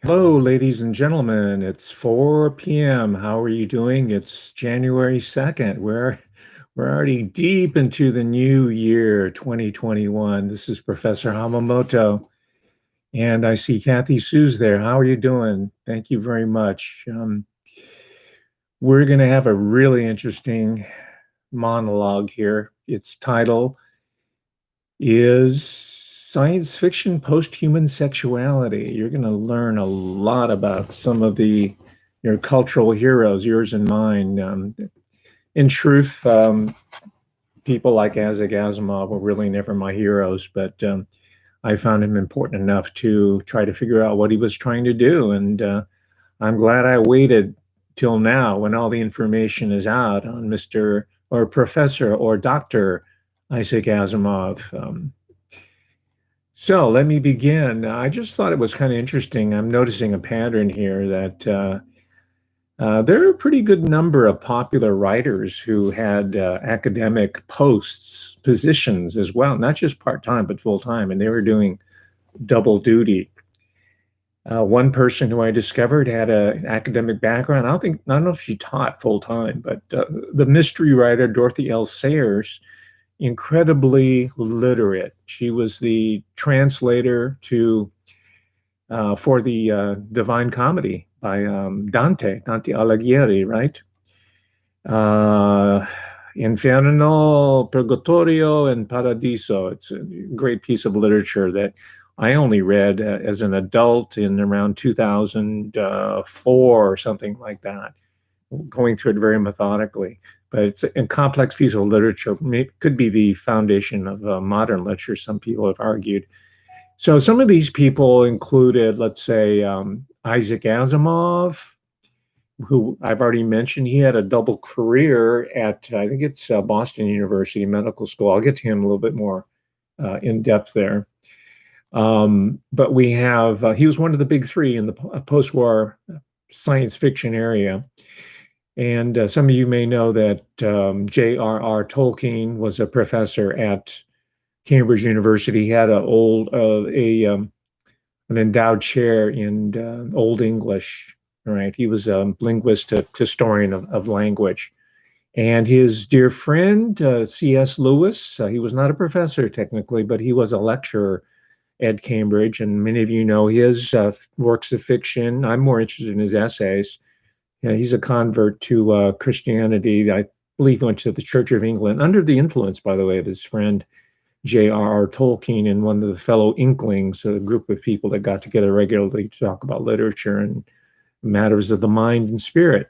Hello, ladies and gentlemen. It's 4 p.m. How are you doing? It's January 2nd. We're already deep into the new year, 2021. This is Professor Hamamoto, and I see Kathy Sue's there. How are you doing? Thank you very much. We're going to have a really interesting monologue here. Its title is Science Fiction Posthuman Sexuality. You're going to learn a lot about some of your cultural heroes, yours and mine. In truth, people like Isaac Asimov were really never my heroes, but I found him important enough to try to figure out what he was trying to do. And I'm glad I waited till now when all the information is out on Mr. or Professor or Dr. Isaac Asimov. So let me begin. I just thought it was kind of interesting. I'm noticing a pattern here that there are a pretty good number of popular writers who had academic posts, positions as well, not just part-time, but full-time, and they were doing double duty. One person who I discovered had an academic background. I don't know if she taught full-time, but the mystery writer Dorothy L Sayers, incredibly literate. She was the translator to for the Divine Comedy by Dante Alighieri, right? Uh, Inferno, Purgatorio, and Paradiso. It's a great piece of literature that I only read as an adult in around 2004 or something like that, going through it very methodically. But it's a complex piece of literature. It could be the foundation of modern literature, some people have argued. So some of these people included, let's say, Isaac Asimov, who I've already mentioned. He had a double career at, I think it's Boston University Medical School. I'll get to him a little bit more in depth there. But we have, he was one of the big three in the post-war science fiction area. And some of you may know that J.R.R. Tolkien was a professor at Cambridge University. He had an endowed chair in Old English. Right, he was a linguistic historian of language. And his dear friend C.S. Lewis, he was not a professor technically, but he was a lecturer at Cambridge, and many of you know his works of fiction. I'm more interested in his essays. He's a convert to Christianity. I believe he went to the Church of England under the influence, by the way, of his friend J.R.R. Tolkien and one of the fellow Inklings, a group of people that got together regularly to talk about literature and matters of the mind and spirit.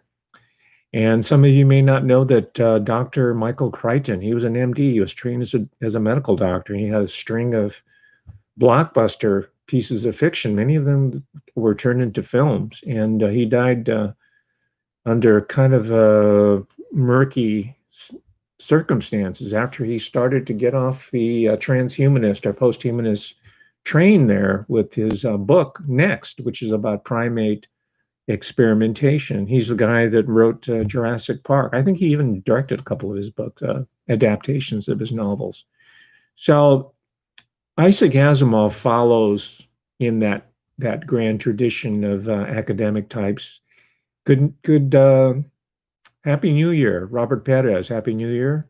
And some of you may not know that Dr. Michael Crichton, he was an MD. He was trained as a medical doctor. He had a string of blockbuster pieces of fiction. Many of them were turned into films. And he died under kind of murky circumstances after he started to get off the transhumanist or posthumanist train there with his book Next, which is about primate experimentation. He's the guy that wrote Jurassic Park. I think he even directed a couple of his book adaptations of his novels. So Isaac Asimov follows in that grand tradition of academic types. Good. Happy New Year, Robert Perez. Happy New Year.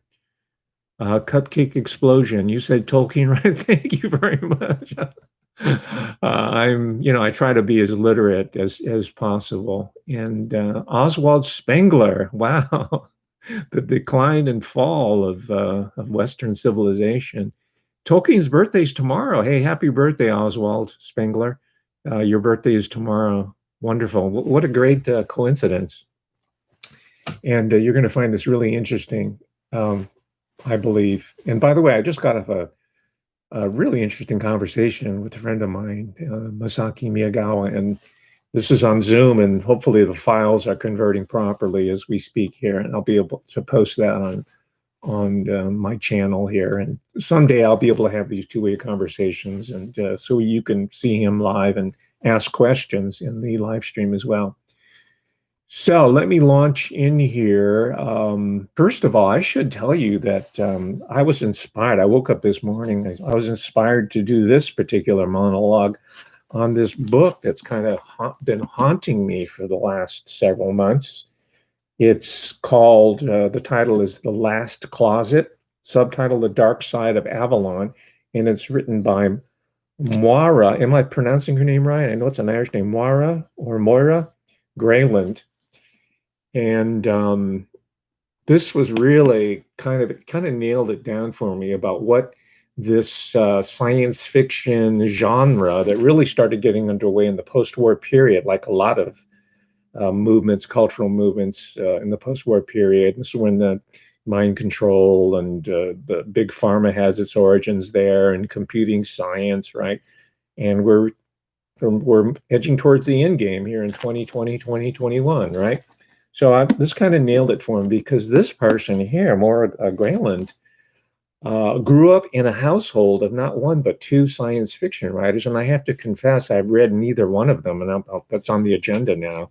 Cupcake Explosion. You said Tolkien, right? Thank you very much. I try to be as literate as possible. And Oswald Spengler, wow, the decline and fall of Western civilization. Tolkien's birthday's tomorrow. Hey, happy birthday, Oswald Spengler. Your birthday is tomorrow. Wonderful. What a great coincidence. And you're going to find this really interesting, I believe. And by the way, I just got off a really interesting conversation with a friend of mine, Masaki Miyagawa, and this is on Zoom, and hopefully the files are converting properly as we speak here, and I'll be able to post that on my channel here. And someday I'll be able to have these two-way conversations, and so you can see him live and ask questions in the live stream as well. So let me launch in here. First of all, I should tell you that I was inspired. I woke up this morning. I was inspired to do this particular monologue on this book that's kind of been haunting me for the last several months. It's called, the title is The Last Closet, subtitle The Dark Side of Avalon, and it's written by Moira. Am I pronouncing her name right? I know it's an Irish name, Moira Grayland. And this was really kind of nailed it down for me about what this science fiction genre that really started getting underway in the post-war period, like a lot of movements, cultural movements in the post-war period. This is when the mind control and the big pharma has its origins there, and computing science, right? And we're edging towards the end game here in 2020, 2021, right? So this kind of nailed it for him, because this person here, Maura Grayland, grew up in a household of not one but two science fiction writers, and I have to confess I've read neither one of them, and that's on the agenda now.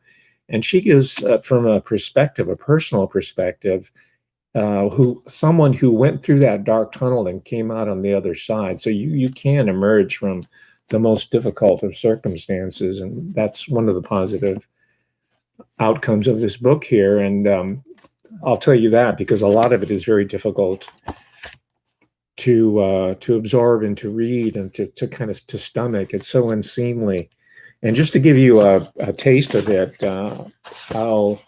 And she gives, from a perspective, a personal perspective, someone who went through that dark tunnel and came out on the other side. So you can emerge from the most difficult of circumstances, and that's one of the positive outcomes of this book here. And I'll tell you that because a lot of it is very difficult to absorb and to read and to kind of to stomach. It's so unseemly. And just to give you a taste of it, I'll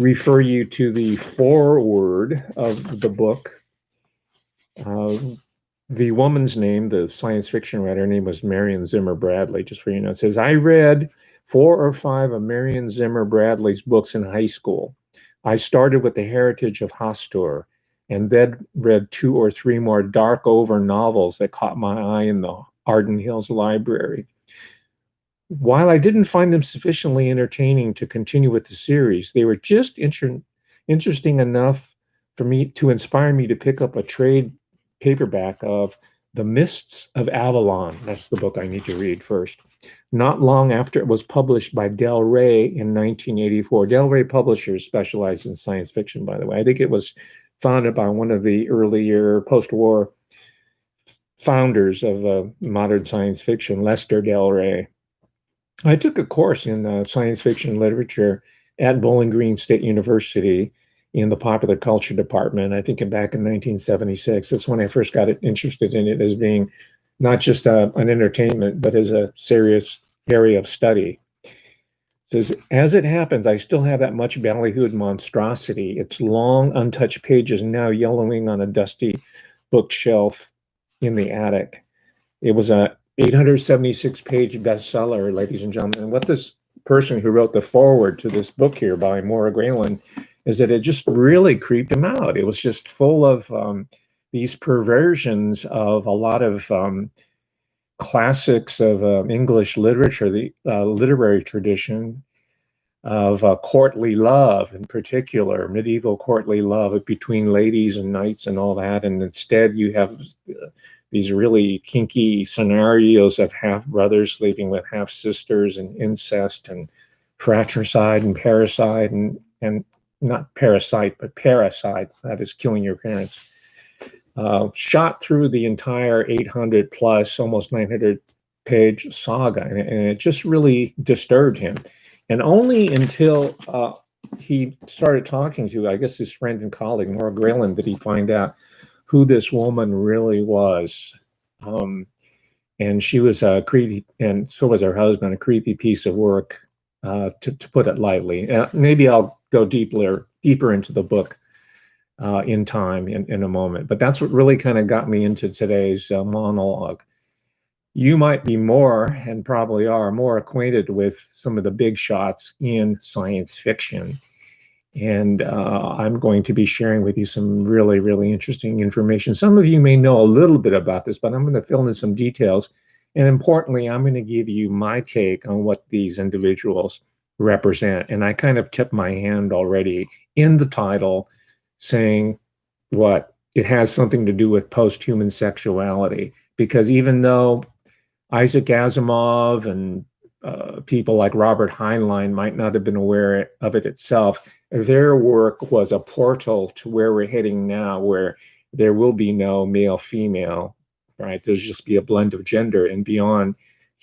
refer you to the foreword of the book. The woman's name, the science fiction writer, her name was Marion Zimmer Bradley, just for you know. It says, I read 4 or 5 of Marion Zimmer Bradley's books in high school. I started with The Heritage of Hastur, and then read 2 or 3 more Darkover novels that caught my eye in the Arden Hills Library. While I didn't find them sufficiently entertaining to continue with the series, they were just interesting enough for me to inspire me to pick up a trade paperback of The Mists of Avalon. That's the book I need to read first. Not long after it was published by Del Rey in 1984. Del Rey Publishers specialized in science fiction, by the way. I think it was founded by one of the earlier post-war founders of modern science fiction, Lester Del Rey. I took a course in science fiction literature at Bowling Green State University in the popular culture department, I think back in 1976. That's when I first got interested in it as being not just an entertainment, but as a serious area of study. It says, as it happens, I still have that much ballyhooed monstrosity, its long, untouched pages now yellowing on a dusty bookshelf in the attic. It was a 876-page bestseller, ladies and gentlemen. And what this person who wrote the foreword to this book here by Maura Grayland is that it just really creeped him out. It was just full of these perversions of a lot of classics of English literature, the literary tradition of courtly love, in particular, medieval courtly love between ladies and knights and all that. And instead you have these really kinky scenarios of half brothers sleeping with half sisters, and incest and fratricide and parricide, and not parasite, but parasite, that is killing your parents. Shot through the entire 800 plus, almost 900 page saga, and it just really disturbed him. And only until he started talking to, I guess, his friend and colleague, Maura Grayland, did he find out who this woman really was. And she was a creepy, and so was her husband, a creepy piece of work, to put it lightly. Maybe I'll go deeper into the book in time, in a moment. But that's what really kind of got me into today's monologue. You might be more, and probably are, more acquainted with some of the big shots in science fiction. And I'm going to be sharing with you some really, really interesting information. Some of you may know a little bit about this, but I'm going to fill in some details. And importantly, I'm going to give you my take on what these individuals represent. And I kind of tipped my hand already in the title, saying what? It has something to do with posthuman sexuality. Because even though Isaac Asimov and people like Robert Heinlein might not have been aware of it itself, their work was a portal to where we're heading now, where there will be no male-female, right? There's just be a blend of gender, and beyond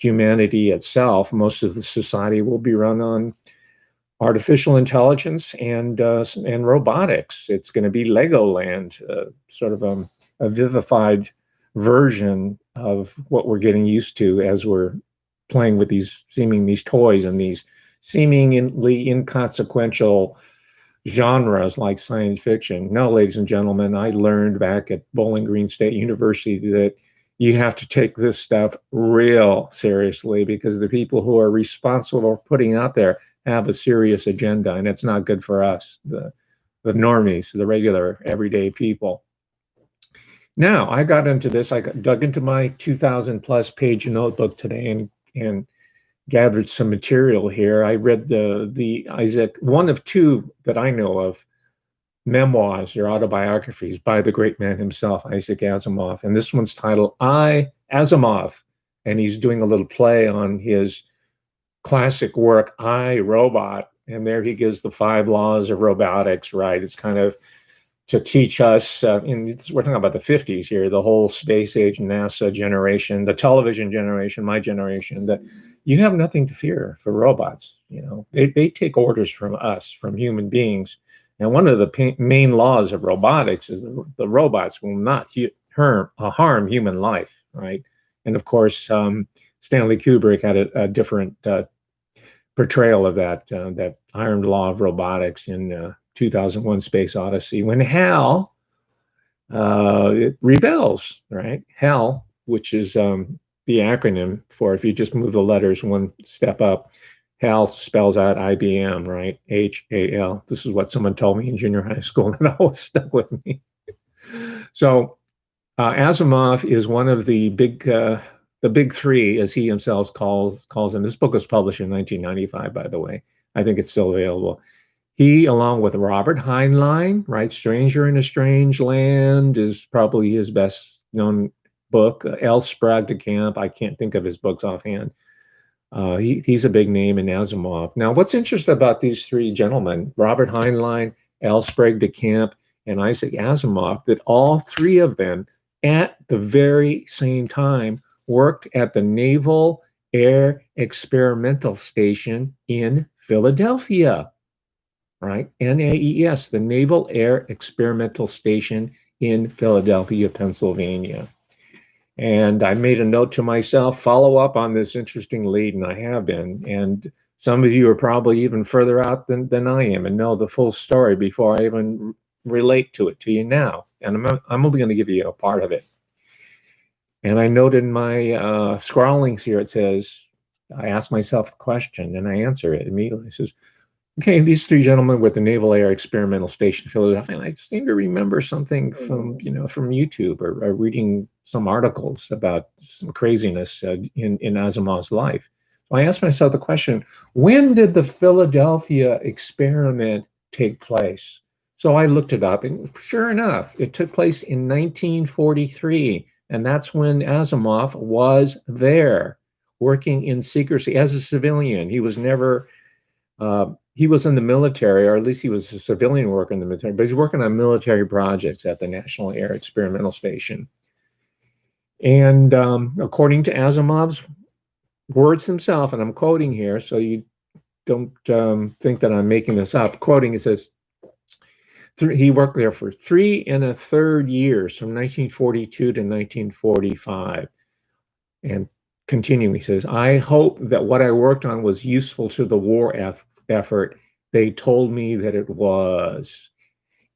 humanity itself. Most of the society will be run on artificial intelligence and robotics. It's going to be Legoland, sort of a vivified version of what we're getting used to as we're playing with these toys and these seemingly inconsequential genres like science fiction. No, ladies and gentlemen, I learned back at Bowling Green State University that you have to take this stuff real seriously, because the people who are responsible for putting out there have a serious agenda, and it's not good for us, the normies, the regular everyday people. Now, I got into this. I dug into my 2,000 plus page notebook today and gathered some material here. I read the Isaac, one of two that I know of, memoirs or autobiographies by the great man himself, Isaac Asimov. And this one's titled I, Asimov. And he's doing a little play on his classic work, I, Robot. And there he gives the 5 laws of robotics, right? It's kind of to teach us, we're talking about the 50s here, the whole space age NASA generation, the television generation, my generation, that you have nothing to fear for robots. You know, they take orders from us, from human beings. And one of the main laws of robotics is the robots will not harm human life, right? And of course, Stanley Kubrick had a different portrayal of that iron law of robotics in 2001: Space Odyssey, when HAL it rebels, right? HAL, which is the acronym for, if you just move the letters one step up, HAL spells out IBM, right? HAL. This is what someone told me in junior high school, and it always stuck with me. So Asimov is one of the big three, as he himself calls them. This book was published in 1995, by the way. I think it's still available. He, along with Robert Heinlein, right? Stranger in a Strange Land is probably his best known book. L. Sprague de Camp, I can't think of his books offhand. He's a big name in Asimov. Now, what's interesting about these three gentlemen, Robert Heinlein, L. Sprague de Camp, and Isaac Asimov, that all three of them at the very same time worked at the Naval Air Experimental Station in Philadelphia, right? NAES, the Naval Air Experimental Station in Philadelphia, Pennsylvania. And I made a note to myself, follow up on this interesting lead, and I have been. And some of you are probably even further out than I am and know the full story before I even relate to it to you now. And I'm only going to give you a part of it. And I noted in my scrawlings here, it says, I ask myself the question and I answer it immediately. It says, okay, these three gentlemen with the Naval Air Experimental Station, Philadelphia. And I seem to remember something from YouTube or reading some articles about some craziness in Asimov's life. So I asked myself the question, when did the Philadelphia experiment take place? So I looked it up, and sure enough, it took place in 1943. And that's when Asimov was there, working in secrecy as a civilian. He was never... he was in the military, or at least he was a civilian worker in the military, but he's working on military projects at the National Air Experimental Station. And according to Asimov's words himself, and I'm quoting here, so you don't think that I'm making this up, quoting, it says, he worked there for 3 1/3 years, from 1942 to 1945. And continuing, he says, I hope that what I worked on was useful to the war effort. They told me that it was.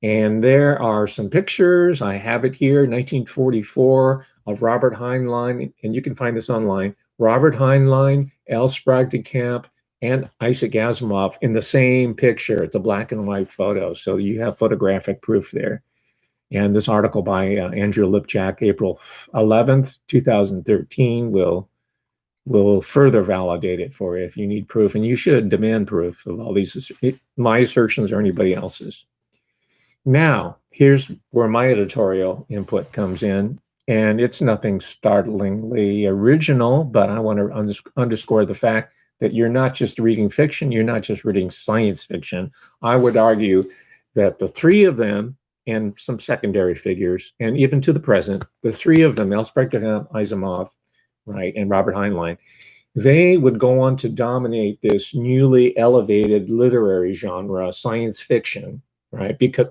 And there are some pictures. I have it here, 1944, of Robert Heinlein, and you can find this online. Robert Heinlein, L. Sprague de Camp, and Isaac Asimov in the same picture. It's a black and white photo, so you have photographic proof there. And this article by Andrew Lipchak, April 11th, 2013, will further validate it for you if you need proof. And you should demand proof of all these, my assertions or anybody else's. Now, here's where my editorial input comes in. And it's nothing startlingly original, but I want to underscore the fact that you're not just reading fiction, you're not just reading science fiction. I would argue that the three of them, and some secondary figures, and even to the present, the three of them, L. Sprague de Camp, Asimov, right, and Robert Heinlein, they would go on to dominate this newly elevated literary genre, science fiction, right? Because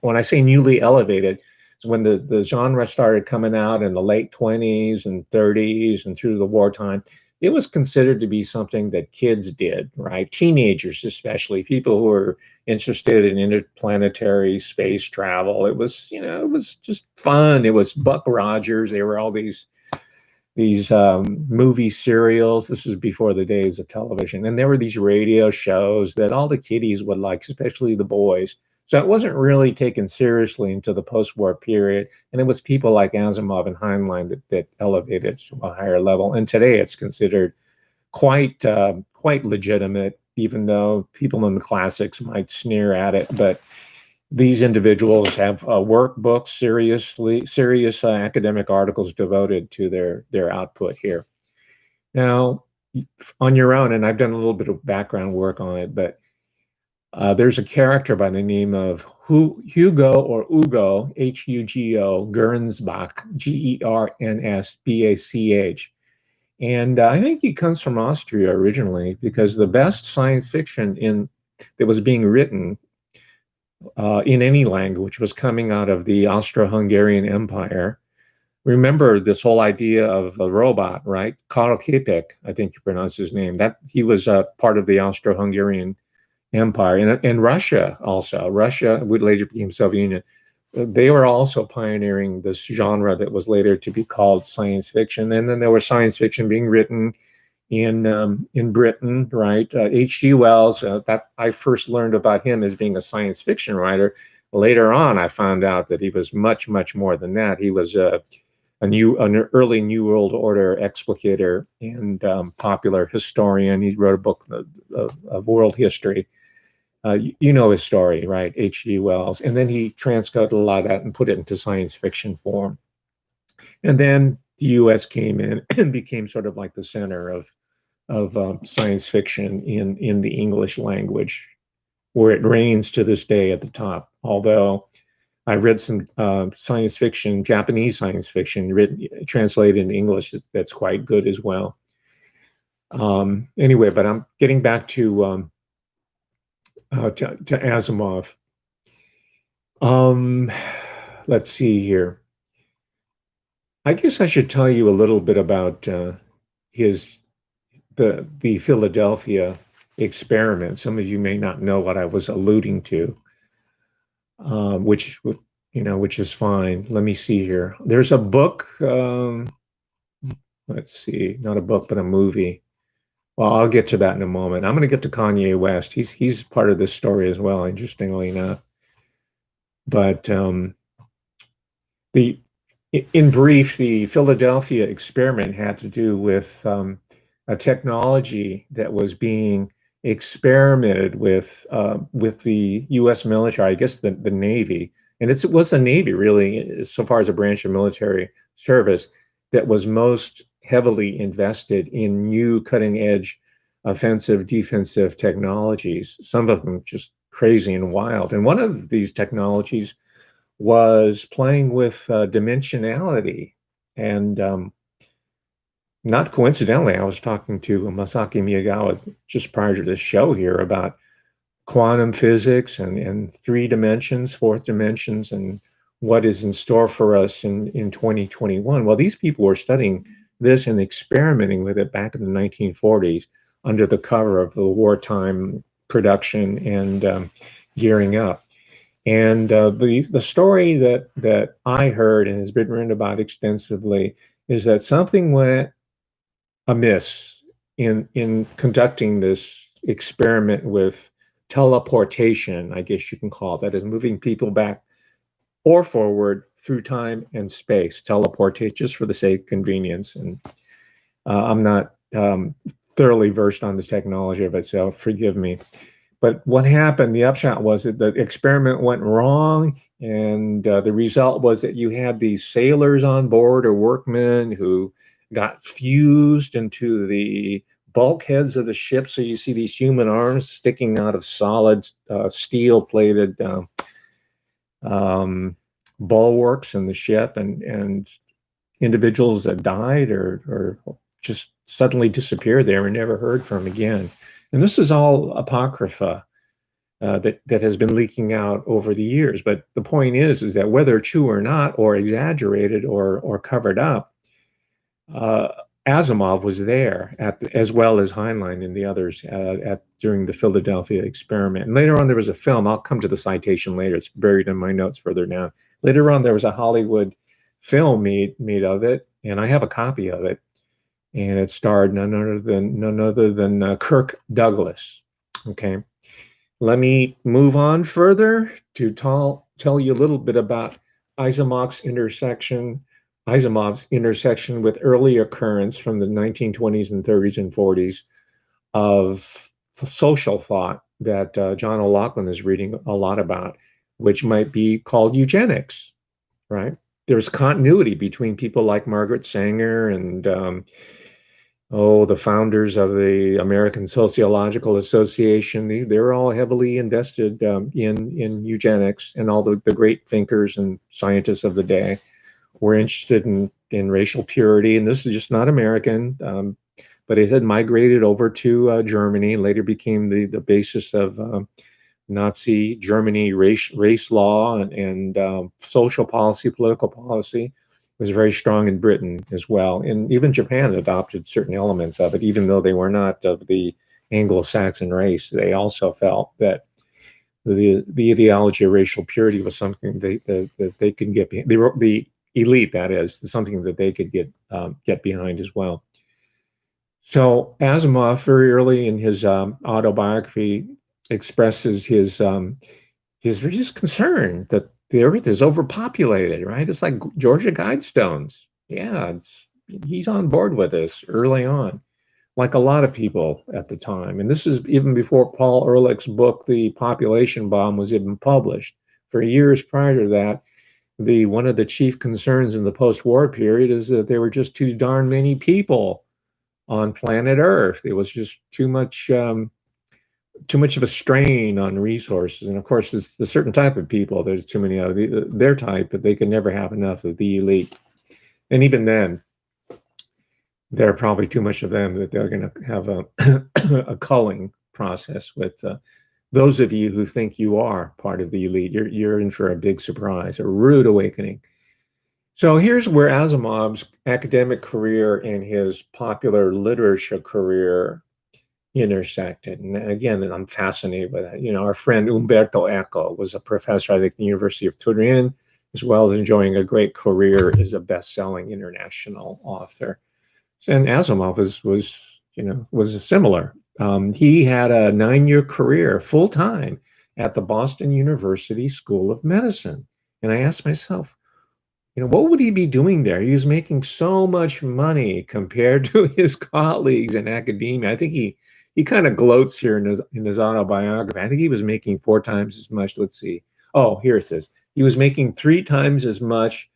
when I say newly elevated, it's when the genre started coming out in the late 20s and 30s and through the wartime. It was considered to be something that kids did, right? Teenagers, especially people who were interested in interplanetary space travel. It was, it was just fun. It was Buck Rogers. They were all these movie serials. This is before the days of television. And there were these radio shows that all the kiddies would like, especially the boys. So it wasn't really taken seriously into the post-war period. And it was people like Asimov and Heinlein that elevated to a higher level. And today it's considered quite legitimate, even though people in the classics might sneer at it. But these individuals have workbooks, serious academic articles devoted to their output here. Now, on your own, and I've done a little bit of background work on it, but there's a character by the name of Hugo or Ugo, Hugo Gernsbach, Gernsbach. And I think he comes from Austria originally, because the best science fiction that was being written in any language was coming out of the Austro-Hungarian Empire. Remember this whole idea of a robot, right? Karl Kipek, I think you pronounce his name. That he was part of the Austro-Hungarian Empire, and Russia also. Russia would later become Soviet Union. They were also pioneering this genre that was later to be called science fiction. And then there was science fiction being written in Britain, right? H.G. Wells, that I first learned about him as being a science fiction writer. Later on, I found out that he was much, much more than that. He was an early New World Order explicator and popular historian. He wrote a book of world history. You know his story, right? H.G. Wells. And then he transcoded a lot of that and put it into science fiction form. And then the U.S. came in and became sort of like the center of science fiction in the English language, where it reigns to this day at the top. Although I read some science fiction, Japanese science fiction, translated in English that's quite good as well. Anyway, but I'm getting back to Asimov. Let's see here. I guess I should tell you a little bit about the Philadelphia experiment. Some of you may not know what I was alluding to, which is fine. Let me see here. There's a book. Let's see, not a book, but a movie. Well, I'll get to that in a moment. I'm going to get to Kanye West. He's part of this story as well, interestingly enough. But in brief, the Philadelphia experiment had to do with a technology that was being experimented with the U.S. military, I guess the Navy, and it was the Navy really, so far as a branch of military service, that was most heavily invested in new cutting-edge offensive, defensive technologies. Some of them just crazy and wild. And one of these technologies was playing with dimensionality. And not coincidentally, I was talking to Masaki Miyagawa just prior to this show here about quantum physics and three dimensions, fourth dimensions, and what is in store for us in 2021. Well, these people were studying this and experimenting with it back in the 1940s under the cover of the wartime production and gearing up. And the story that I heard and has been written about extensively is that something went amiss in conducting this experiment with teleportation, I guess you can call it. That is moving people back or forward through time and space. Teleportation, just for the sake of convenience. And I'm not thoroughly versed on the technology of it, so forgive me. But what happened, the upshot was that the experiment went wrong, and the result was that you had these sailors on board or workmen who got fused into the bulkheads of the ship. So you see these human arms sticking out of solid steel-plated bulwarks in the ship, and individuals that died or just suddenly disappeared there and never heard from again. And this is all apocrypha that has been leaking out over the years. But the point is that whether true or not, or exaggerated or covered up, uh, Asimov was there as well as Heinlein and the others during the Philadelphia experiment. And later on, there was a film. I'll come to the citation later. It's buried in my notes further down. Later on, there was a Hollywood film made of it, and I have a copy of it. And it starred none other than Kirk Douglas. Okay, let me move on further to tell you a little bit about Asimov's intersection with early occurrence from the 1920s and 30s and 40s of social thought that John O'Loughlin is reading a lot about, which might be called eugenics, right? There's continuity between people like Margaret Sanger and the founders of the American Sociological Association. They're all heavily invested in eugenics, and all the great thinkers and scientists of the day were interested in racial purity. And this is just not American, but it had migrated over to Germany, later became the basis of Nazi Germany race law and social policy, political policy. Was very strong in Britain as well. And even Japan adopted certain elements of it, even though they were not of the Anglo-Saxon race. They also felt that the ideology of racial purity was something that they could get behind. The elite, that is, something that they could get behind as well. So Asimov, very early in his autobiography, expresses his concern that the Earth is overpopulated, right? It's like Georgia Guidestones. Yeah, he's on board with this early on, like a lot of people at the time. And this is even before Paul Ehrlich's book, The Population Bomb, was even published. For years prior to that, one of the chief concerns in the post-war period is that there were just too darn many people on planet Earth. It was just too much of a strain on resources. And of course, it's a certain type of people. There's too many of their type, but they can never have enough of the elite. And even then, there are probably too much of them that they're going to have a culling process with those of you who think you are part of the elite. You're in for a big surprise, a rude awakening. So here's where Asimov's academic career and his popular literature career intersected. And again, I'm fascinated by that. Our friend Umberto Eco was a professor, I think, at the University of Turin, as well as enjoying a great career as a best-selling international author. And Asimov was similar. He had a 9-year career full-time at the Boston University School of Medicine. And I asked myself, what would he be doing there? He was making so much money compared to his colleagues in academia. I think he kind of gloats here in his autobiography. I think he was making 4 times as much. Let's see. Oh, here it says. He was making 3 times as much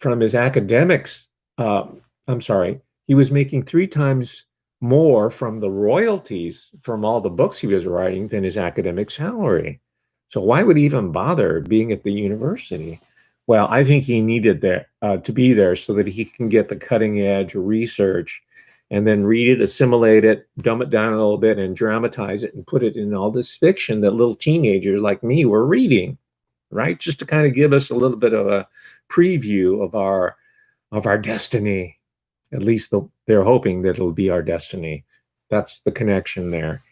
from his academics. I'm sorry. He was making 3 times more from the royalties from all the books he was writing than his academic salary. So why would he even bother being at the university? Well, I think he needed to be there so that he can get the cutting edge research and then read it, assimilate it, dumb it down a little bit, and dramatize it and put it in all this fiction that little teenagers like me were reading, right? Just to kind of give us a little bit of a preview of our destiny. At least they're hoping that it'll be our destiny. That's the connection there.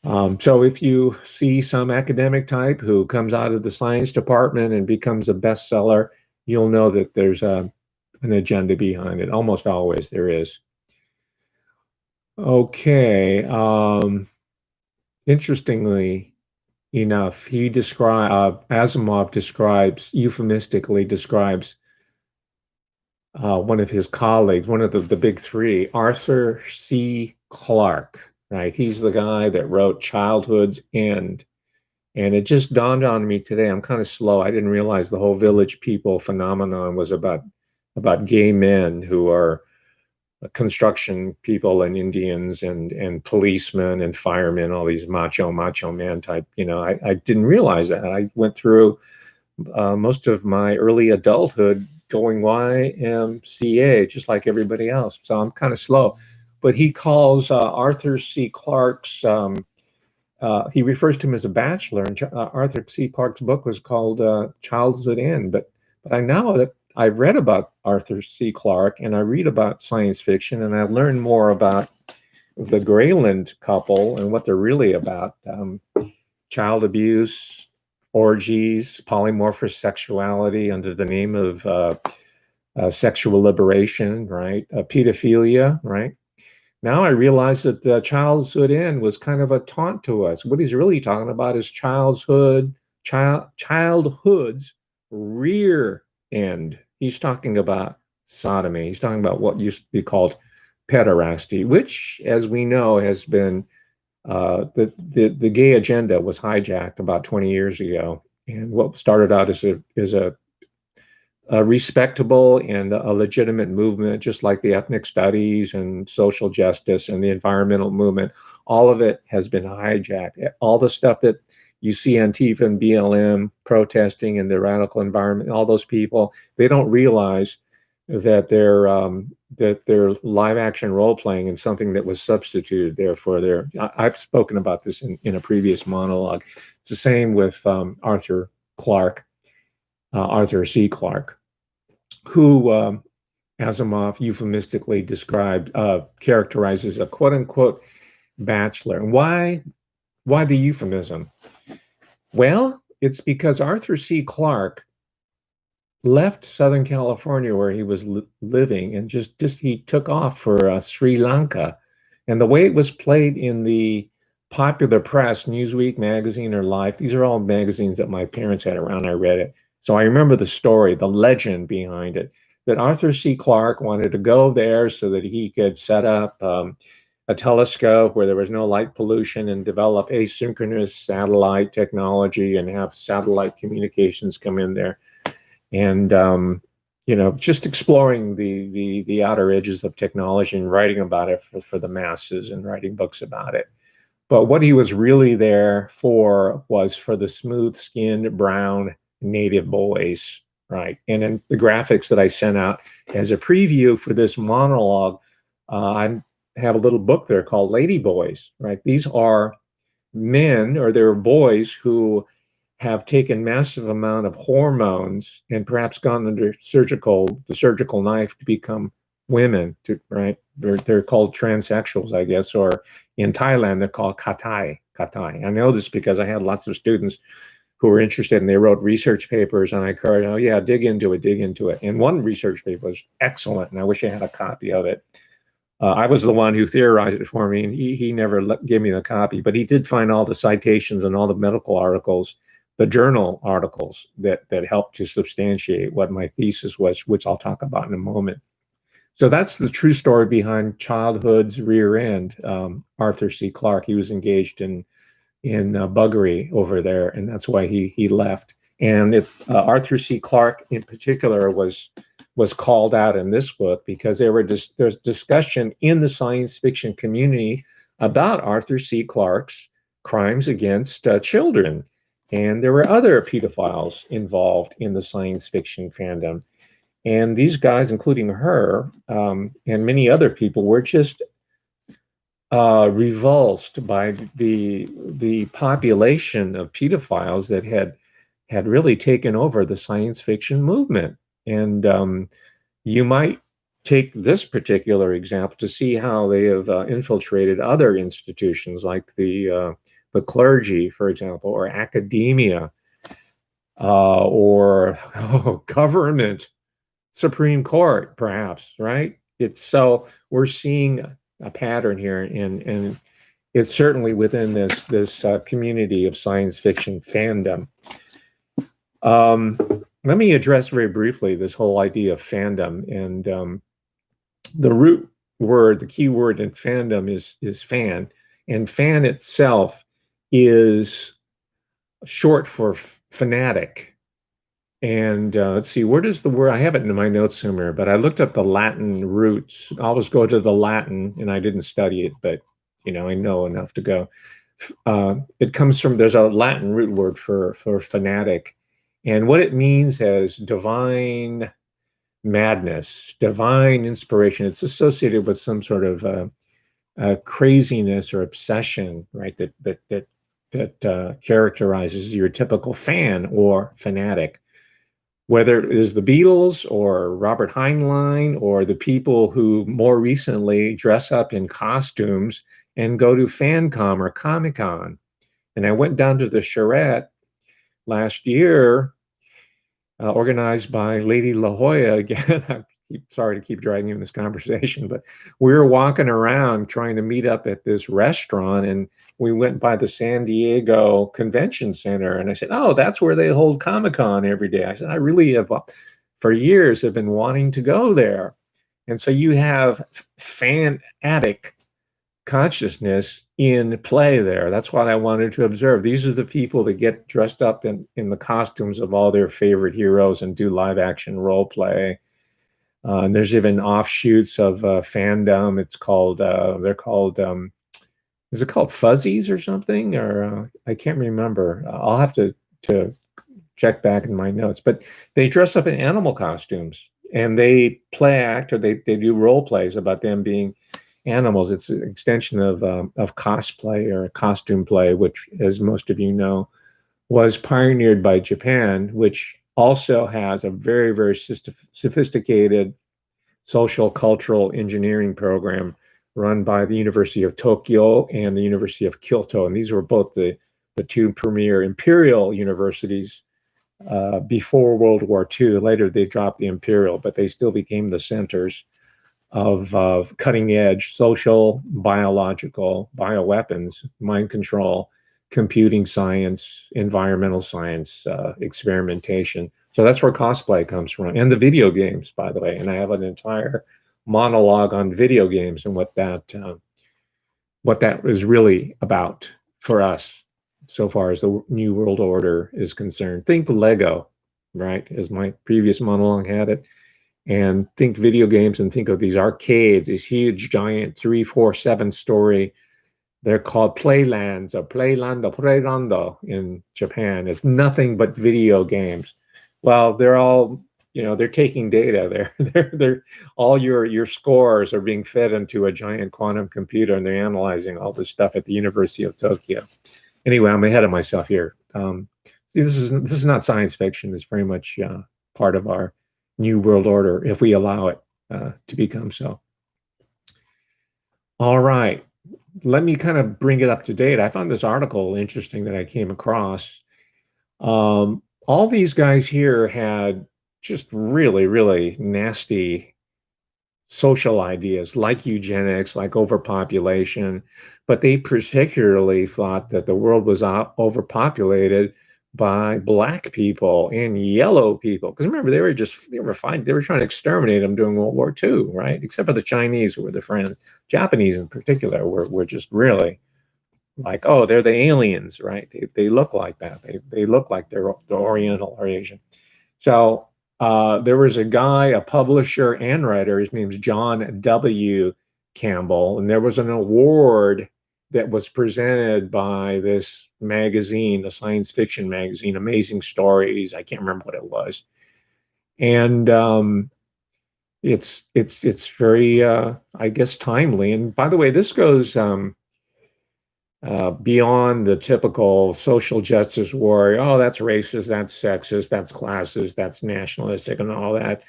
So if you see some academic type who comes out of the science department and becomes a bestseller, you'll know that there's an agenda behind it. Almost always there is. Okay. Interestingly enough, Asimov euphemistically describes one of his colleagues, one of the big 3, Arthur C. Clarke. Right, he's the guy that wrote Childhood's End. And it just dawned on me today. I'm kind of slow. I didn't realize the whole Village People phenomenon was about gay men who are construction people and Indians and policemen and firemen, all these macho man type. I didn't realize that. I went through most of my early adulthood going YMCA, just like everybody else. So I'm kind of slow. But he calls Arthur C. Clarke's, he refers to him as a bachelor, and Arthur C. Clarke's book was called Childhood End. But I know that I've read about Arthur C. Clarke, and I read about science fiction, and I learned more about the Grayland couple and what they're really about. Child abuse, orgies, polymorphous sexuality under the name of sexual liberation, right? Pedophilia, right? Now I realize that childhood end was kind of a taunt to us. What he's really talking about is childhood's rear end. He's talking about sodomy. He's talking about what used to be called pederasty, which, as we know, has been the gay agenda was hijacked about 20 years ago, and what started out as a respectable and a legitimate movement, just like the ethnic studies and social justice and the environmental movement, all of it has been hijacked. All the stuff that you see Antifa and BLM protesting and the radical environment, all those people, they don't realize that they're live action role playing in something that was substituted there for their. I've spoken about this in a previous monologue. It's the same with Arthur C. Clarke, who Asimov euphemistically characterizes a quote unquote bachelor. And why the euphemism? Well, it's because Arthur C. Clarke left Southern California where he was living and just he took off for Sri Lanka. And the way it was played in the popular press, Newsweek magazine or Life, these are all magazines that my parents had around. I read it. So I remember the story, the legend behind it, that Arthur C. Clarke wanted to go there so that he could set up a telescope where there was no light pollution and develop asynchronous satellite technology and have satellite communications come in there. And just exploring the outer edges of technology and writing about it for the masses and writing books about it. But what he was really there for was for the smooth-skinned brown native boys, right? And in the graphics that I sent out as a preview for this monologue, I have a little book there called Lady Boys, right? These are men, or they're boys who have taken massive amount of hormones and perhaps gone under the surgical knife to become women, right? They're called transsexuals, I guess, or in Thailand, they're called katai. I know this because I had lots of students who were interested and they wrote research papers, and I encouraged, oh yeah, dig into it. And one research paper was excellent, and I wish I had a copy of it. I was the one who theorized it for me, and he never gave me the copy, but he did find all the citations and all the medical articles, the journal articles that helped to substantiate what my thesis was, which I'll talk about in a moment. So that's the true story behind childhood's rear end. Arthur C. Clarke, he was engaged in buggery over there, and that's why he left. And if Arthur C. Clarke in particular was called out in this book because there's discussion in the science fiction community about Arthur C. Clarke's crimes against children. And there were other pedophiles involved in the science fiction fandom. And these guys, including her, and many other people, were just revulsed by the population of pedophiles that had really taken over the science fiction movement. And you might take this particular example to see how they have infiltrated other institutions like the clergy, for example, or academia, or government, Supreme Court, perhaps, right? So we're seeing a pattern here, and it's certainly within this community of science fiction fandom. Let me address very briefly this whole idea of fandom, and the root word, the key word in fandom is fan, and fan itself is short for fanatic. And let's see, where does the word, I have it in my notes somewhere, but I looked up the Latin roots. I always go to the Latin, and I didn't study it, but I know enough to go. It comes from, there's a Latin root word for fanatic, and what it means as divine madness, divine inspiration. It's associated with some sort of craziness or obsession, right? That characterizes your typical fan or fanatic, whether it is the Beatles or Robert Heinlein or the people who more recently dress up in costumes and go to FanCom or Comic Con. And I went down to the charrette last year, organized by Lady La Jolla again. I'm sorry to keep dragging you in this conversation, but we were walking around trying to meet up at this restaurant, and we went by the San Diego Convention Center, and I said, "Oh, that's where they hold Comic-Con every day." I said, "I really have, for years, have been wanting to go there." And so you have fan addict consciousness in play there. That's what I wanted to observe. These are the people that get dressed up in the costumes of all their favorite heroes and do live action role play. And there's even offshoots of Fandom. It's called, they're called, is it called Fuzzies or something? Or I can't remember. I'll have to check back in my notes. But they dress up in animal costumes and they play act, or they do role plays about them being animals. It's an extension of cosplay or costume play, which, as most of you know, was pioneered by Japan, which also has a very, very sophisticated social cultural engineering program run by the University of Tokyo and the University of Kyoto. And these were both the two premier imperial universities before World War II. Later, they dropped the imperial, but they still became the centers of cutting edge social, biological, bioweapons, mind control, computing science, environmental science, experimentation. So that's where cosplay comes from, and the video games, by the way. And I have an entire monologue on video games and what that is really about for us, so far as the New World Order is concerned. Think Lego, right? As my previous monologue had it. And think video games and think of these arcades, these huge, giant 3, 4, 7-story. They're called playlands or playlando in Japan. It's nothing but video games. Well, they're all, they're taking data. They're all your scores are being fed into a giant quantum computer, and they're analyzing all this stuff at the University of Tokyo. Anyway, I'm ahead of myself here. See, this is not science fiction. It's very much part of our New World Order, if we allow it to become so. All right, let me kind of bring it up to date. I found this article interesting that I came across. All these guys here had just really, really nasty social ideas like eugenics, like overpopulation, but they particularly thought that the world was overpopulated by Black people and yellow people. Because remember, they were trying to exterminate them during World War II, right? Except for the Chinese, who were the friends. Japanese in particular were just really like, oh, they're the aliens, right? They look like that. They look like they're Oriental or Asian. So there was a guy, a publisher and writer, his name's John W. Campbell, and there was an award that was presented by this magazine, a science fiction magazine, Amazing Stories. I can't remember what it was. And it's very, I guess, timely. And by the way, this goes beyond the typical social justice warrior. Oh, that's racist, that's sexist, that's classist, that's nationalistic, and all that.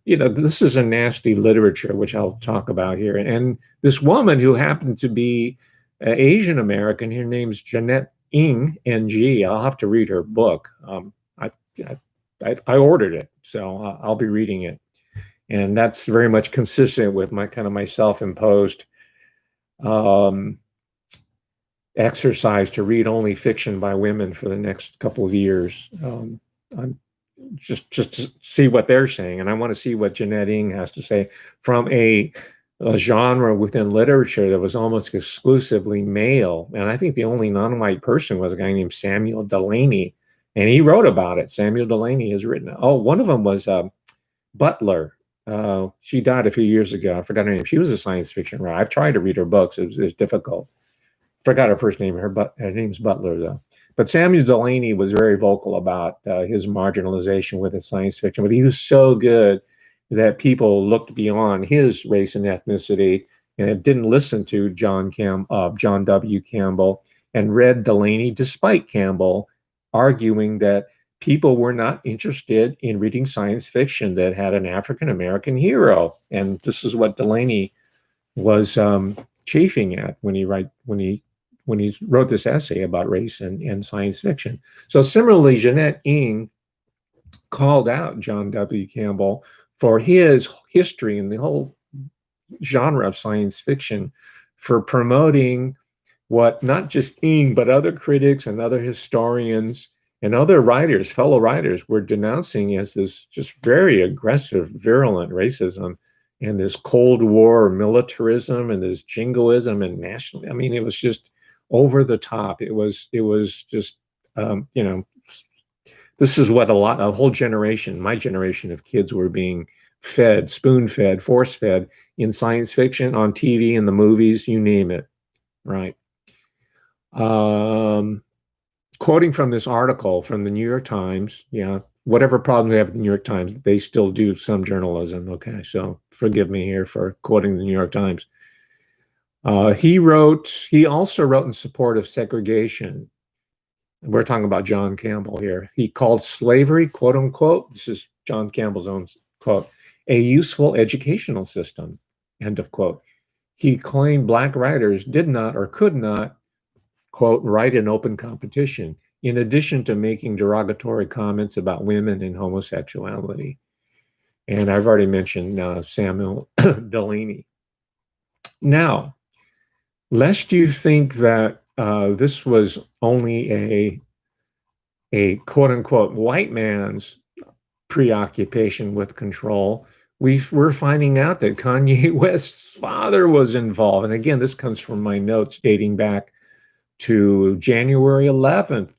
This is a nasty literature, which I'll talk about here. And this woman who happened to be Asian American, her name's Jeanette Ng, N-G. I'll have to read her book. I ordered it, so I'll be reading it. And that's very much consistent with my self-imposed exercise to read only fiction by women for the next couple of years. I'm just to see what they're saying, and I want to see what Jeanette Ng has to say from a genre within literature that was almost exclusively male. And I think the only non-white person was a guy named Samuel Delaney, and he wrote about it. Samuel Delaney has written. Oh, one of them was Butler. She died a few years ago. I forgot her name. She was a science fiction writer. I've tried to read her books. It was difficult. Forgot her first name. Her name's Butler, though. But Samuel Delaney was very vocal about his marginalization with his science fiction. But he was so good that people looked beyond his race and ethnicity and it didn't listen to John W. Campbell and read Delaney despite Campbell arguing that people were not interested in reading science fiction that had an African American hero. And this is what Delaney was chafing at when he wrote this essay about race and science fiction. So similarly, Jeanette Ng called out John W. Campbell for his history in the whole genre of science fiction for promoting what not just Ng, but other critics and other historians and other writers, fellow writers, were denouncing as this just very aggressive, virulent racism and this Cold War militarism and this jingoism and national. I mean, it was just over the top. It was just, this is what a whole generation, my generation of kids were being fed, spoon fed, force fed in science fiction, on TV, in the movies, you name it, right? Quoting from this article from the New York Times, whatever problem we have with the New York Times, they still do some journalism. Okay, so forgive me here for quoting the New York Times. He also wrote in support of segregation. We're talking about John Campbell here. He called slavery, quote unquote, this is John Campbell's own quote, a useful educational system, end of quote. He claimed Black writers did not or could not, quote, write in open competition, in addition to making derogatory comments about women and homosexuality. And I've already mentioned Samuel Delaney. Now, lest you think that this was only a quote unquote white man's preoccupation with control, we're finding out that Kanye West's father was involved. And again, this comes from my notes dating back to January 11th,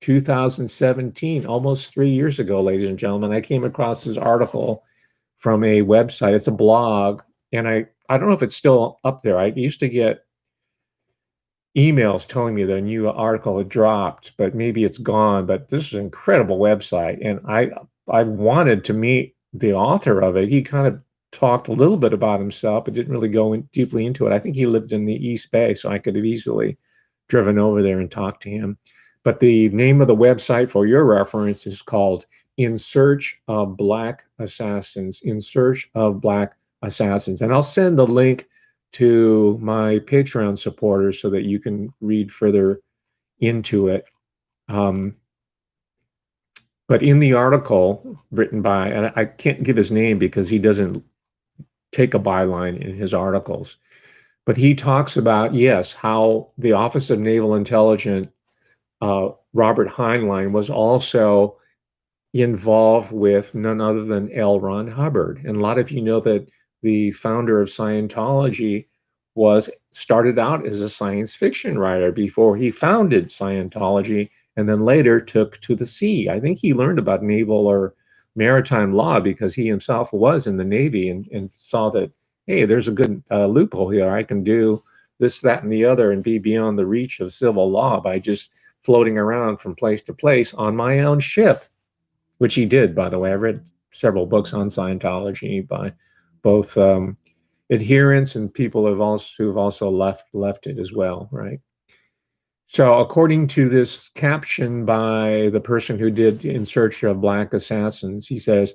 2017, almost 3 years ago, ladies and gentlemen. I came across this article from a website. It's a blog, and I don't know if it's still up there. I used to get emails telling me that a new article had dropped, but maybe it's gone. But this is an incredible website, and I wanted to meet the author of it. He kind of talked a little bit about himself, but didn't really go deeply into it. I think he lived in the East Bay, so I could have easily driven over there and talked to him. But the name of the website for your reference is called In Search of Black Assassins, In Search of Black Assassins. And I'll send the link to my Patreon supporters so that you can read further into it. But in the article written by, and I can't give his name because he doesn't take a byline in his articles, but he talks about, yes, how the Office of Naval Intelligence, Robert Heinlein, was also involved with none other than L. Ron Hubbard. And a lot of you know that the founder of Scientology started out as a science fiction writer before he founded Scientology, and then later took to the sea. I think he learned about naval or maritime law because he himself was in the Navy and saw that, hey, there's a good loophole here. I can do this, that, and the other and be beyond the reach of civil law by just floating around from place to place on my own ship, which he did, by the way. I read several books on Scientology by both adherents and people who've also left it as well, right? So according to this caption by the person who did In Search of Black Assassins, he says,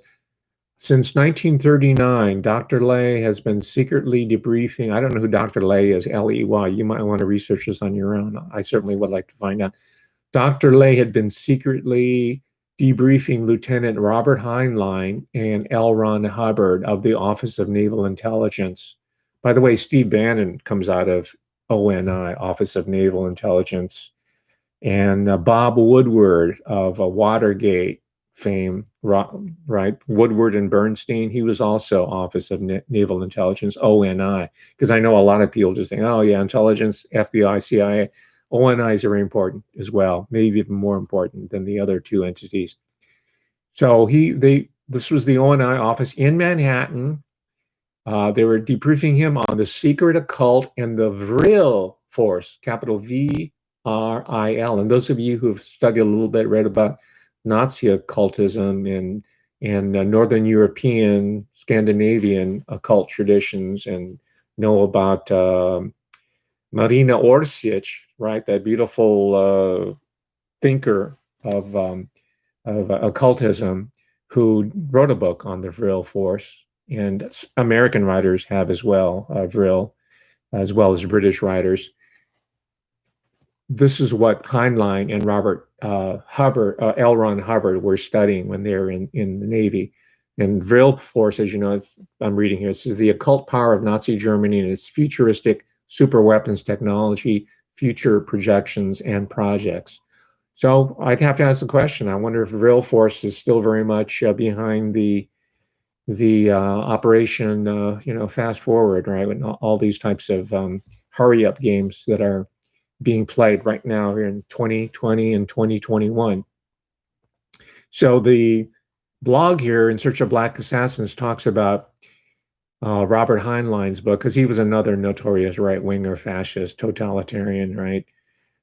since 1939, Dr. Lay has been secretly debriefing. I don't know who Dr. Lay is, L-E-Y. You might want to research this on your own. I certainly would like to find out. Dr. Lay had been secretly debriefing Lieutenant Robert Heinlein and L. Ron Hubbard of the Office of Naval Intelligence. By the way, Steve Bannon comes out of ONI, Office of Naval Intelligence, and Bob Woodward of Watergate fame, right? Woodward and Bernstein, he was also Office of Naval Intelligence, ONI, because I know a lot of people just think, oh yeah, intelligence, FBI, CIA. ONI is very important as well, maybe even more important than the other two entities. So this was the ONI office in Manhattan. They were debriefing him on the secret occult and the Vril force, capital V-R-I-L. And those of you who've studied a little bit, read about Nazi occultism and and Northern European, Scandinavian occult traditions, and know about Marina Orsic, right? That beautiful thinker of occultism, who wrote a book on the Vril force, and American writers have as well, Vril, as well as British writers. This is what Heinlein and Robert L. Ron Hubbard were studying when they were in the Navy. And Vril force, as you know, I'm reading here, it says the occult power of Nazi Germany and its futuristic super weapons technology, future projections, and projects. So I'd have to ask the question. I wonder if Vril force is still very much behind the operation, fast forward, right? And all these types of hurry up games that are being played right now here in 2020 and 2021. So the blog here, In Search of Black Assassins, talks about Robert Heinlein's book, because he was another notorious right-winger fascist totalitarian, right?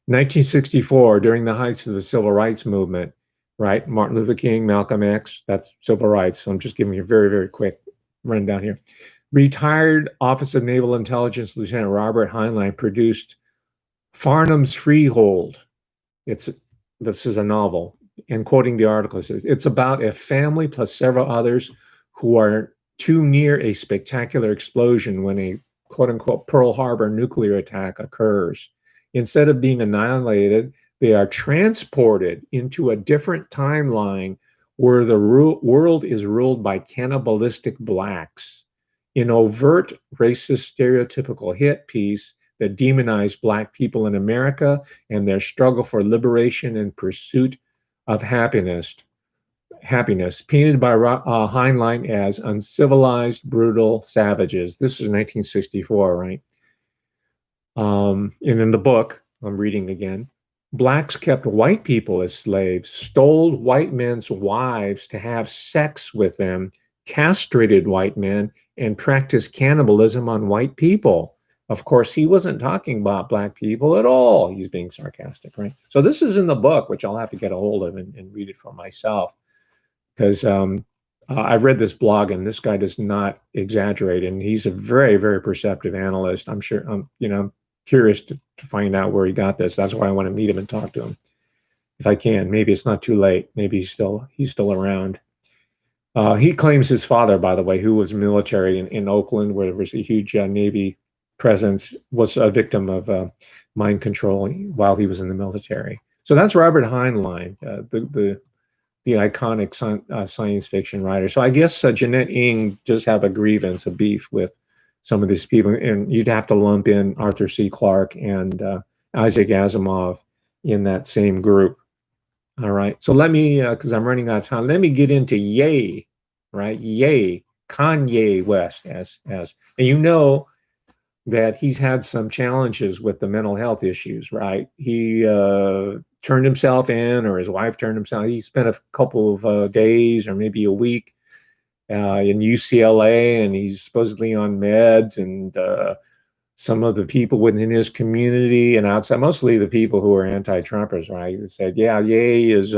1964, during the heights of the civil rights movement, right? Martin Luther King, Malcolm X, that's civil rights. So I'm just giving you a very, very quick rundown here. Retired Office of Naval Intelligence Lieutenant Robert Heinlein produced Farnham's Freehold. This is a novel, and quoting the article, it says it's about a family plus several others who are too near a spectacular explosion when a quote unquote Pearl Harbor nuclear attack occurs. Instead of being annihilated, they are transported into a different timeline where the world is ruled by cannibalistic blacks. In overt racist stereotypical hit piece that demonized Black people in America and their struggle for liberation and pursuit of happiness, painted by Heinlein as uncivilized, brutal savages. This is 1964, right? And in the book, I'm reading again, Blacks kept white people as slaves, stole white men's wives to have sex with them, castrated white men, and practiced cannibalism on white people. Of course, he wasn't talking about Black people at all. He's being sarcastic, right? So this is in the book, which I'll have to get a hold of and read it for myself, because I read this blog, and this guy does not exaggerate, and he's a very, very perceptive analyst. I'm sure, I'm curious to find out where he got this. That's why I want to meet him and talk to him if I can. Maybe it's not too late. Maybe he's still around. He claims his father, by the way, who was military in Oakland, where there was a huge Navy presence, was a victim of mind control while he was in the military. So that's Robert Heinlein, the iconic science fiction writer. So I guess Jeanette Ng does have a grievance, a beef with some of these people, and you'd have to lump in Arthur C. Clarke and Isaac Asimov in that same group. All right, so let me, because I'm running out of time, let me get into Ye, right? Ye, Kanye West, as and you know that he's had some challenges with the mental health issues, right? He turned himself in, or his wife turned himself. He spent a couple of days or maybe a week in UCLA, and he's supposedly on meds, and some of the people within his community and outside, mostly the people who are anti-Trumpers, right, said, yeah, Ye is,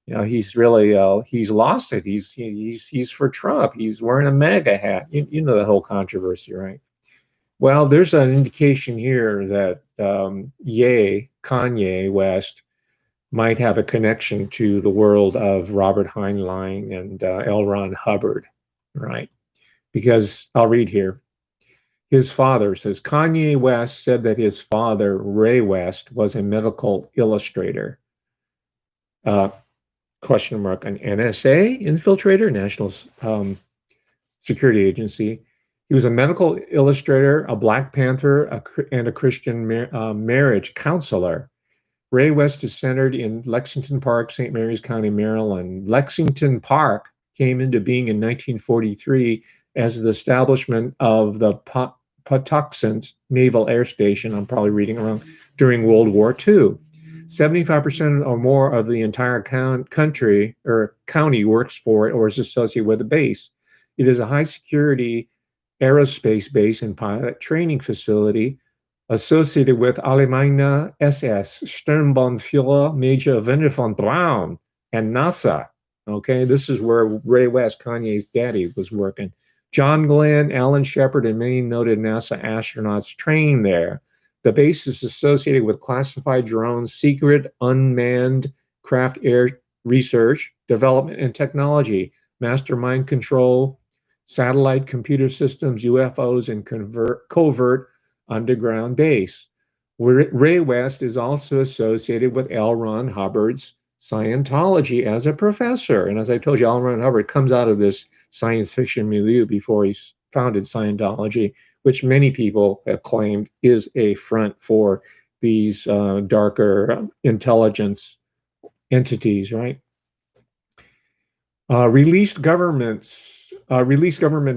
he's really, he's lost it. He's for Trump. He's wearing a MAGA hat. You know the whole controversy, right? Well, there's an indication here that Kanye West, might have a connection to the world of Robert Heinlein and L. Ron Hubbard, right? Because I'll read here. His father says, Kanye West said that his father, Ray West, was a medical illustrator. Question mark, an NSA infiltrator, National Security Agency. He was a medical illustrator, a Black Panther, and a Christian marriage counselor. Ray West is centered in Lexington Park, St. Mary's County, Maryland. Lexington Park came into being in 1943 as the establishment of the Patuxent Naval Air Station, I'm probably reading it wrong, during World War II. 75% or more of the entire country or county works for it or is associated with the base. It is a high security aerospace base and pilot training facility associated with Allgemeine SS Sturmbannführer Major Wernher von Braun and NASA. Okay, this is where Ray West, Kanye's daddy, was working. John Glenn, Alan Shepard, and many noted NASA astronauts trained there. The base is associated with classified drones, secret unmanned craft air research, development, and technology, mastermind control, satellite computer systems, UFOs, and covert underground base. Ray West is also associated with L. Ron Hubbard's Scientology as a professor. And as I told you, L. Ron Hubbard comes out of this science fiction milieu before he founded Scientology, which many people have claimed is a front for these darker intelligence entities, right? Released government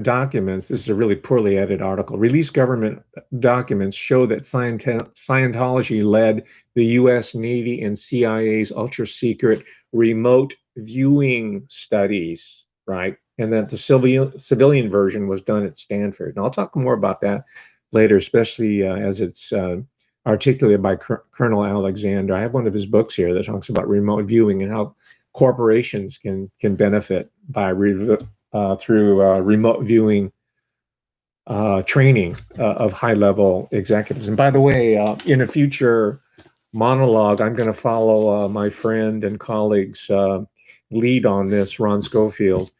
documents. This is a really poorly edited article. Released government documents show that Scientology led the U.S. Navy and CIA's ultra-secret remote viewing studies, right? And that the civilian version was done at Stanford. And I'll talk more about that later, especially as it's articulated by Colonel Alexander. I have one of his books here that talks about remote viewing and how corporations can benefit by through remote viewing training of high-level executives. And by the way, in a future monologue, I'm going to follow my friend and colleague's lead on this, Ron Schofield,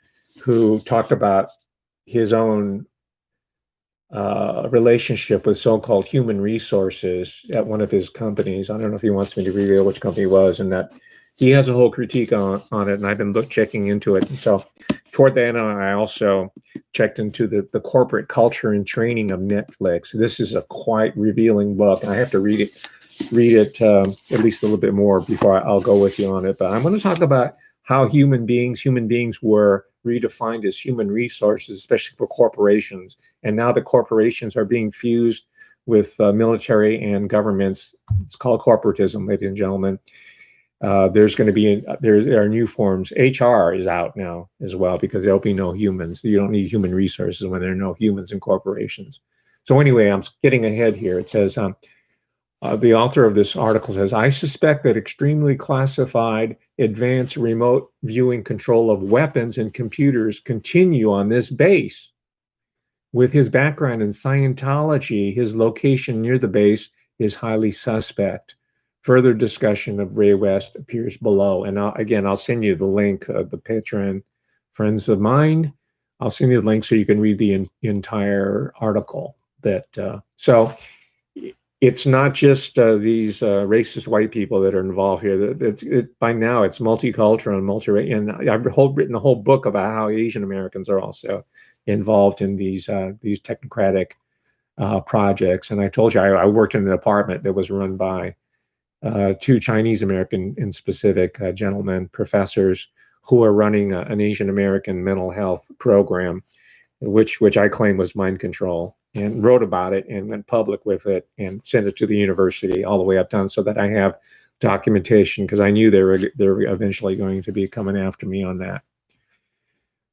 who talked about his own relationship with so-called human resources at one of his companies. I don't know if he wants me to reveal which company it was, and that he has a whole critique on it, and I've been checking into it. And so toward the end, I also checked into the corporate culture and training of Netflix. This is a quite revealing book, and I have to read it at least a little bit more before I'll go with you on it. But I'm going to talk about how human beings were redefined as human resources, especially for corporations. And now the corporations are being fused with military and governments. It's called corporatism, ladies and gentlemen. There's going to be there are new forms. HR is out now as well because there'll be no humans. You don't need human resources when there are no humans in corporations. So anyway, I'm getting ahead here. It says the author of this article says, I suspect that extremely classified advanced remote viewing control of weapons and computers continue on this base. With his background in Scientology, his location near the base is highly suspect. Further discussion of Ray West appears below. And I'll send you the link of the Patreon friends of mine. I'll send you the link so you can read the entire article. So it's not just these racist white people that are involved here. By now, it's multicultural and multi-racial. And I've written a whole book about how Asian Americans are also involved in these technocratic projects. And I told you I worked in an apartment that was run by two Chinese American, in specific, gentlemen, professors who are running an Asian American mental health program, which I claim was mind control, and wrote about it and went public with it and sent it to the university all the way uptown so that I have documentation, because I knew they were eventually going to be coming after me on that.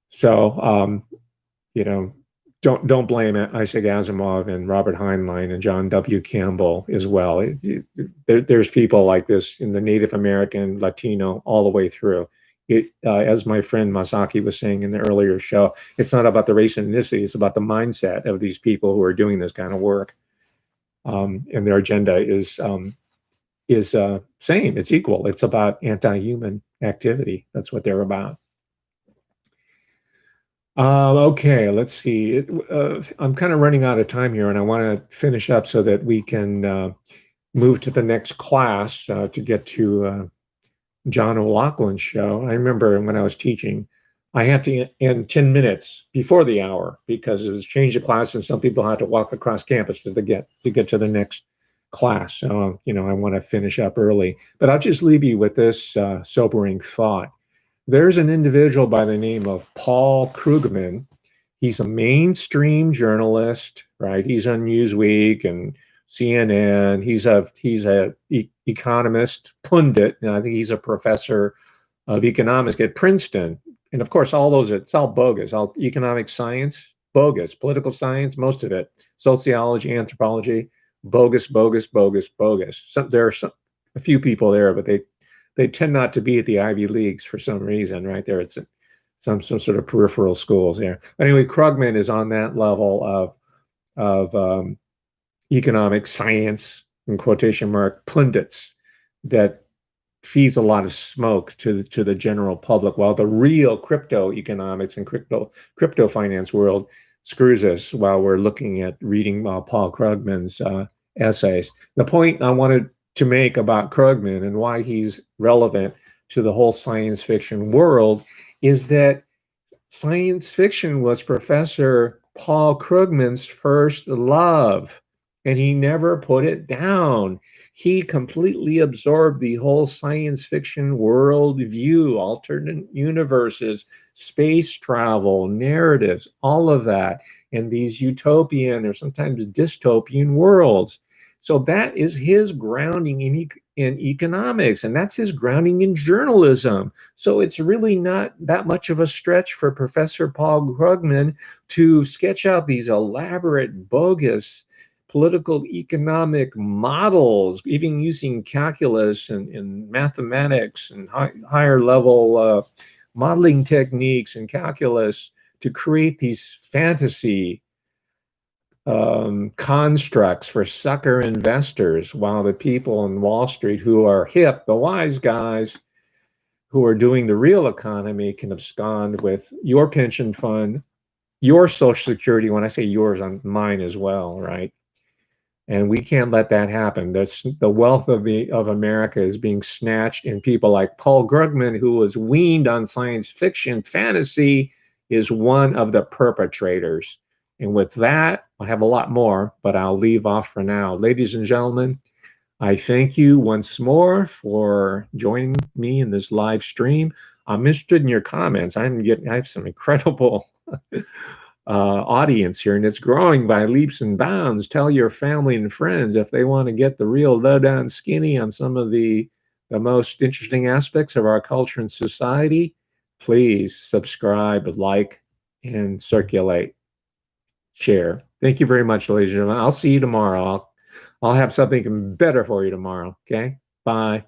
So, don't blame Isaac Asimov and Robert Heinlein and John W. Campbell as well. There's people like this in the Native American, Latino, all the way through. As my friend Masaki was saying in the earlier show, it's not about the race and ethnicity, it's about the mindset of these people who are doing this kind of work. And their agenda is same, it's equal. It's about anti-human activity. That's what they're about. Okay, let's see. I'm kind of running out of time here, and I want to finish up so that we can move to the next class to get to John O'Loughlin's show. I remember when I was teaching, I had to end 10 minutes before the hour because it was change of class, and some people had to walk across campus to get to the next class. So, I want to finish up early. But I'll just leave you with this sobering thought. There's an individual by the name of Paul Krugman. He's a mainstream journalist, right? He's on Newsweek and CNN. He's a economist, pundit, and I think he's a professor of economics at Princeton. And of course, all those, it's all bogus. All economic science, bogus. Political science, most of it. Sociology, anthropology, bogus, bogus, bogus, bogus. There are a few people there, but they tend not to be at the Ivy Leagues for some reason, right? There, it's some sort of peripheral schools there. Anyway, Krugman is on that level of economic science, in quotation mark, pundits that feeds a lot of smoke to the general public, while the real crypto economics and crypto finance world screws us while we're looking at reading Paul Krugman's essays. The point I wanted to make about Krugman and why he's relevant to the whole science fiction world is that science fiction was Professor Paul Krugman's first love, and he never put it down. He completely absorbed the whole science fiction world view, alternate universes, space travel, narratives, all of that, and these utopian or sometimes dystopian worlds. So that is his grounding in economics, and that's his grounding in journalism. So it's really not that much of a stretch for Professor Paul Krugman to sketch out these elaborate, bogus political economic models, even using calculus and mathematics and higher level modeling techniques and calculus to create these fantasy constructs for sucker investors, while the people on Wall Street who are hip, the wise guys who are doing the real economy, can abscond with your pension fund, your Social Security. When I say yours, I'm mine as well, right? And we can't let that happen. The wealth of America is being snatched, and people like Paul Krugman, who was weaned on science fiction fantasy, is one of the perpetrators. And with that, I have a lot more, but I'll leave off for now. Ladies and gentlemen, I thank you once more for joining me in this live stream. I'm interested in your comments. I have some incredible audience here, and it's growing by leaps and bounds. Tell your family and friends if they want to get the real lowdown skinny on some of the most interesting aspects of our culture and society. Please subscribe, like, and circulate. Share. Thank you very much, ladies and gentlemen. I'll see you tomorrow. I'll have something better for you tomorrow. Okay? Bye.